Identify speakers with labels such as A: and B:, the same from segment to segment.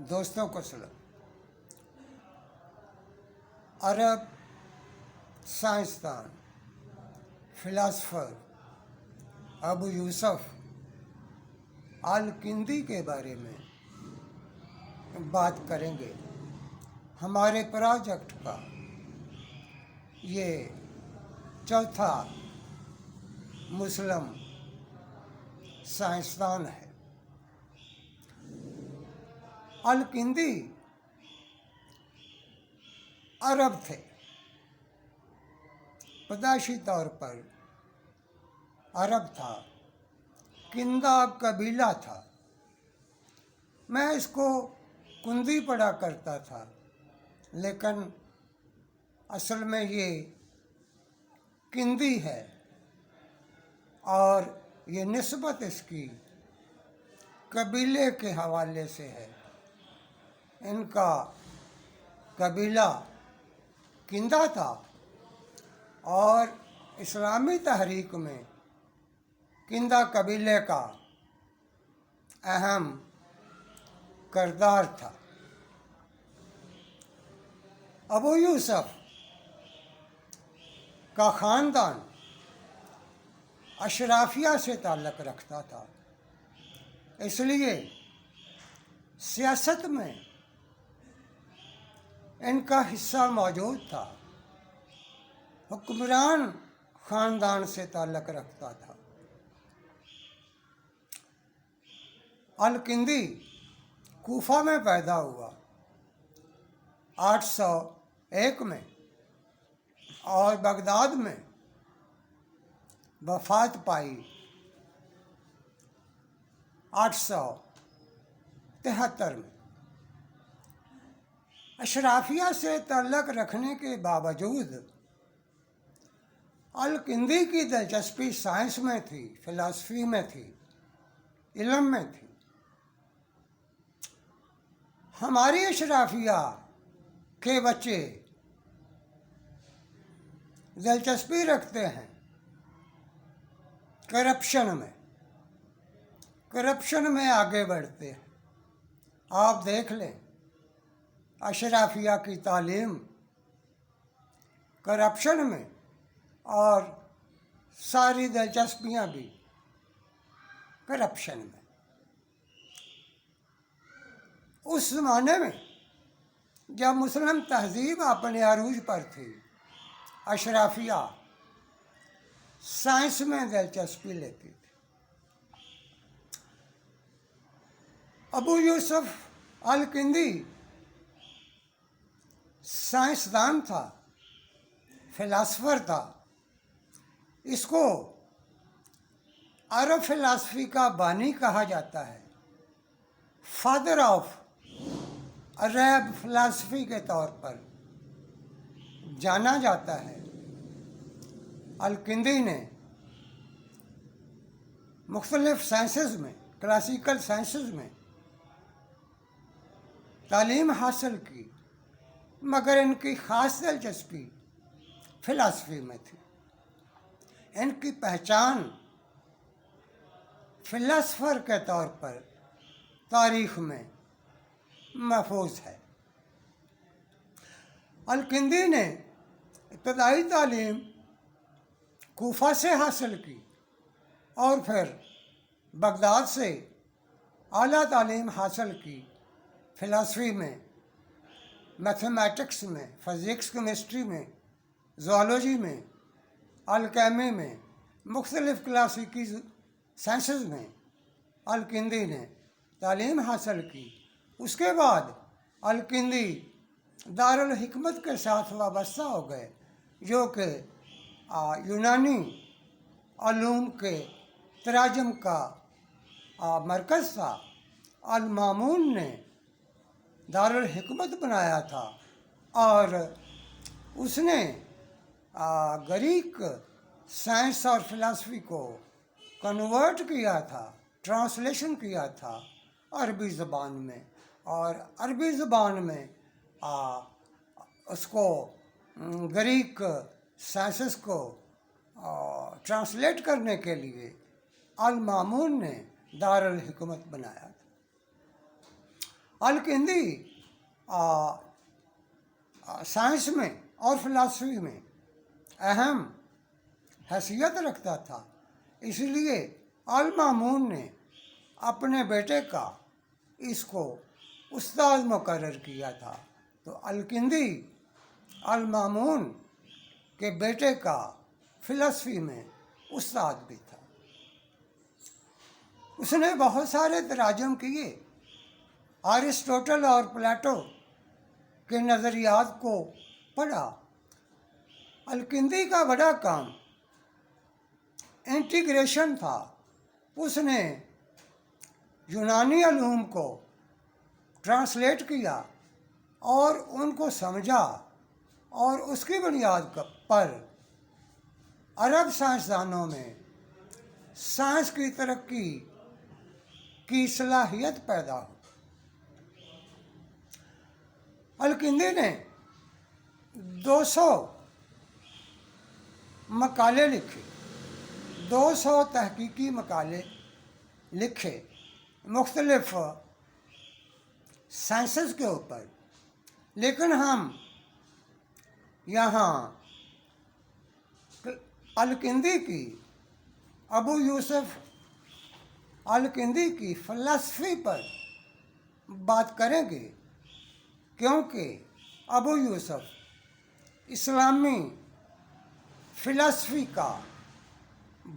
A: دوستوں کو سلام۔ عرب سائنسدان فلاسفر ابو یوسف الکندی کے بارے میں بات کریں گے۔ ہمارے پروجیکٹ کا یہ چوتھا مسلم سائنسدان ہے۔ الکندی عرب تھے، پیدائشی طور پر عرب تھا، کندا قبیلہ تھا۔ میں اس کو کندی پڑھا کرتا تھا، لیکن اصل میں یہ کندی ہے، اور یہ نسبت اس کی قبیلے کے حوالے سے ہے۔ ان کا قبیلہ کندا تھا، اور اسلامی تحریک میں کندا قبیلے کا اہم کردار تھا۔ ابو یوسف کا خاندان اشرافیہ سے تعلق رکھتا تھا، اس لیے سیاست میں ان کا حصہ موجود تھا۔ حکمران خاندان سے تعلق رکھتا تھا۔ الکندی کوفہ میں پیدا ہوا 801 میں، اور بغداد میں وفات پائی 873 میں۔ اشرافیہ سے تعلق رکھنے کے باوجود الکندی کی دلچسپی سائنس میں تھی، فلسفی میں تھی، علم میں تھی۔ ہماری اشرافیہ کے بچے دلچسپی رکھتے ہیں کرپشن میں آگے بڑھتے ہیں۔ آپ دیکھ لیں، اشرافیہ کی تعلیم کرپشن میں، اور ساری دلچسپیاں بھی کرپشن میں۔ اس زمانے میں جب مسلم تہذیب اپنے عروج پر تھی، اشرافیہ سائنس میں دلچسپی لیتی تھی۔ ابو یوسف الکندی سائنسدان تھا، فلاسفر تھا۔ اس کو عرب فلسفی کا بانی کہا جاتا ہے، فادر آف عرب فلسفی کے طور پر جانا جاتا ہے۔ الکندی نے مختلف سائنسز میں، کلاسیکل سائنسز میں تعلیم حاصل کی، مگر ان کی خاص دلچسپی فلسفی میں تھی۔ ان کی پہچان فلسفر کے طور پر تاریخ میں محفوظ ہے۔ الکندی نے ابتدائی تعلیم کوفہ سے حاصل کی، اور پھر بغداد سے اعلیٰ تعلیم حاصل کی، فلسفی میں، میتھمیٹکس میں، فزکس، کیمسٹری میں، زوالوجی میں، الکیمی میں، مختلف کلاسیکی سائنسز میں الکندی نے تعلیم حاصل کی۔ اس کے بعد الکندی دارالحکمت کے ساتھ وابستہ ہو گئے، جو کہ یونانی علوم کے تراجم کا مرکز تھا۔ المامون نے دارالحکمت بنایا تھا، اور اس نے گریک سائنس اور فلسفی کو کنورٹ کیا تھا، ٹرانسلیشن کیا تھا عربی زبان میں، اور عربی زبان میں اس کو گریک سائنسز کو ٹرانسلیٹ کرنے کے لیے المامون نے دارالحکمت بنایا تھا۔ الکندی سائنس میں اور فلاسفی میں اہم حیثیت رکھتا تھا، اس لیے المامون نے اپنے بیٹے کا اس کو استاد مقرر کیا تھا۔ تو الکندی المامون کے بیٹے کا فلسفی میں استاد بھی تھا۔ اس نے بہت سارے تراجم کیے، ارسطوٹل اور پلاٹو کے نظریات کو پڑھا۔ الکندی کا بڑا کام انٹیگریشن تھا۔ اس نے یونانی علوم کو ٹرانسلیٹ کیا اور ان کو سمجھا، اور اس کی بنیاد پر عرب سائنسدانوں میں سائنس کی ترقی کی صلاحیت پیدا ہو۔ الکندی نے 200 مقالے لکھے، 200 تحقیقی مقالے لکھے مختلف سائنسز کے اوپر، لیکن ہم یہاں الکندی کی ابو یوسف الکندی کی فلسفی پر بات کریں گے، کیونکہ ابو یوسف اسلامی فلسفی کا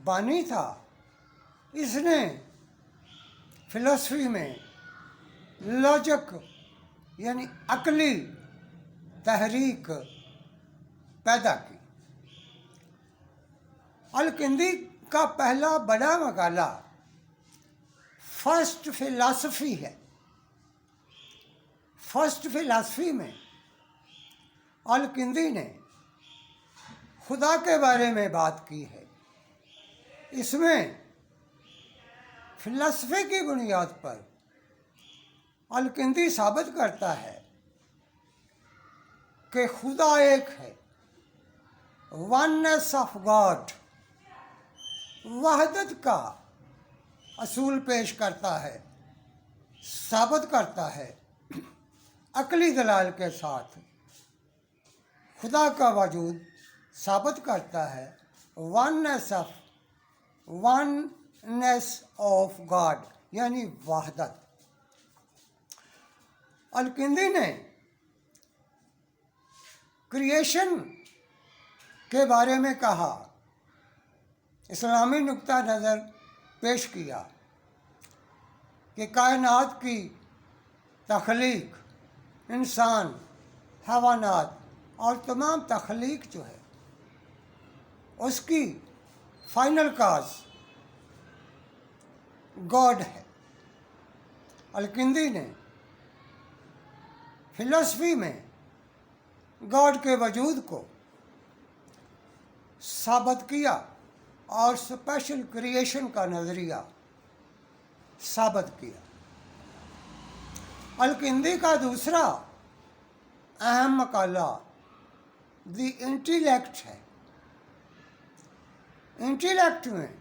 A: بانی تھا۔ اس نے فلسفی میں لاجک یعنی عقلی تحریک پیدا کی۔ الکندی کا پہلا بڑا مقالہ فرسٹ فلسفی ہے۔ فرسٹ فلسفی میں الکندی نے خدا کے بارے میں بات کی ہے۔ اس میں فلسفے کی بنیاد پر الکندی ثابت کرتا ہے کہ خدا ایک ہے، وننس آف گاڈ، وحدت کا اصول پیش کرتا ہے، ثابت کرتا ہے عقلی دلائل کے ساتھ خدا کا وجود ثابت کرتا ہے، وننس آف گاڈ یعنی وحدت۔ الکندی نے کریشن کے بارے میں کہا، اسلامی نقطہ نظر پیش کیا کہ کائنات کی تخلیق، انسان، حیوانات اور تمام تخلیق جو ہے اس کی فائنل کاز گاڈ ہے۔ الکندی نے فلسفی میں گاڈ کے وجود کو ثابت کیا اور اسپیشل کریشن کا نظریہ ثابت کیا۔ الکندی کا دوسرا اہم مقالہ دی انٹیلیکٹ ہے۔ انٹیلیکٹ میں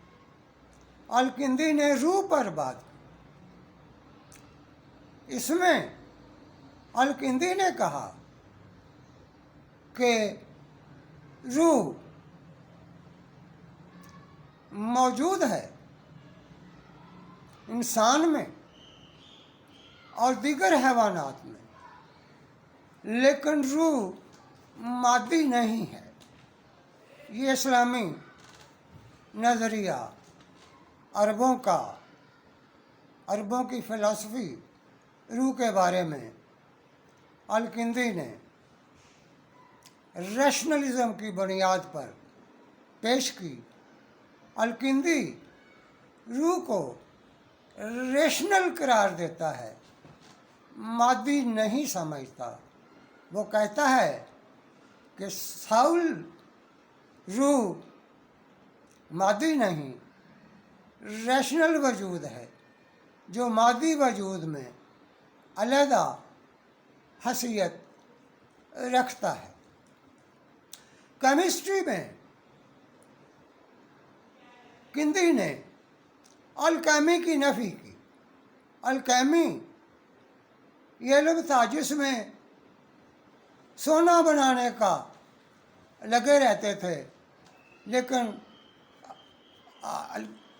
A: الکندی نے روح پر بات کی۔ اس میں الکندی نے کہا کہ روح موجود ہے انسان میں اور دیگر حیوانات میں، لیکن روح مادی نہیں ہے۔ یہ اسلامی نظریہ عربوں کی فلسفی روح کے بارے میں الکندی نے ریشنلزم کی بنیاد پر پیش کی۔ الکندی روح کو ریشنل قرار دیتا ہے، مادی نہیں سمجھتا۔ وہ کہتا ہے کہ ساؤل روح مادی نہیں، ریشنل وجود ہے جو مادی وجود میں علیحدہ حیثیت رکھتا ہے۔ کیمسٹری میں کندی نے الکیمی کی نفی کی۔ الکیمی یہ علم تھا جس میں سونا بنانے کا لگے رہتے تھے، لیکن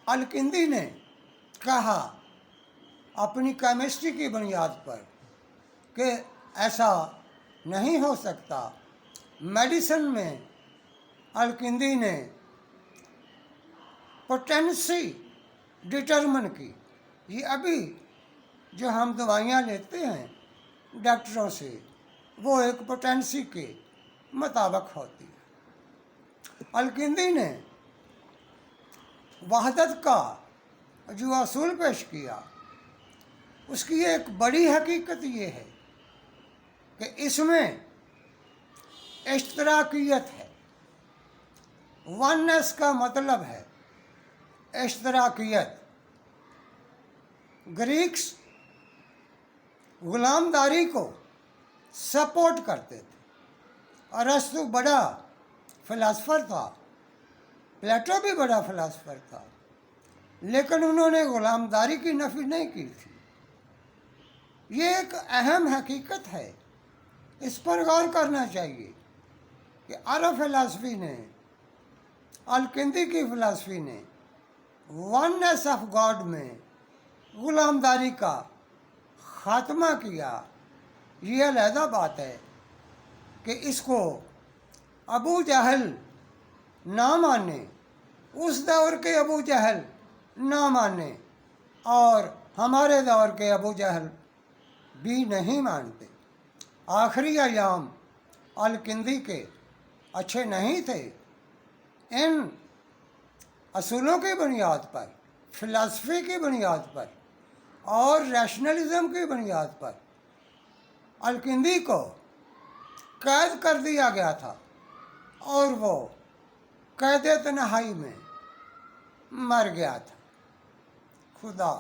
A: الکندی نے کہا اپنی کیمسٹری کی بنیاد پر کہ ایسا نہیں ہو سکتا۔ میڈیسن میں الکندی نے پوٹینسی ڈٹرمن کی۔ یہ ابھی جو ہم دوائیاں لیتے ہیں ڈاکٹروں سے، وہ ایک پوٹینسی کے مطابق ہوتی ہے۔ الکندی نے وحدت کا جو اصول پیش کیا، اس کی ایک بڑی حقیقت یہ ہے کہ اس میں اشتراکیت ہے۔ وننس کا مطلب ہے اشتراکیت۔ گریکس غلام داری کو سپورٹ کرتے تھے۔ ارسطو بڑا فلاسفر تھا، پلیٹو بھی بڑا فلاسفر تھا، لیکن انہوں نے غلام داری کی نفی نہیں کی تھی۔ یہ ایک اہم حقیقت ہے، اس پر غور کرنا چاہیے کہ عرب فلاسفی نے، الکندی کی فلاسفی نے وننس آف گاڈ میں غلام داری کا خاتمہ کیا۔ یہ علیحدہ بات ہے کہ اس کو ابو جہل نہ مانے، اس دور کے ابو جہل نہ مانے، اور ہمارے دور کے ابو جہل بھی نہیں مانتے۔ آخری ایام الکندی کے اچھے نہیں تھے۔ ان اصولوں کی بنیاد پر، فلسفے کی بنیاد پر اور ریشنلزم کی بنیاد پر الکندی کو قید کر دیا گیا تھا، اور وہ قید تنہائی میں مر گیا تھا۔ خدا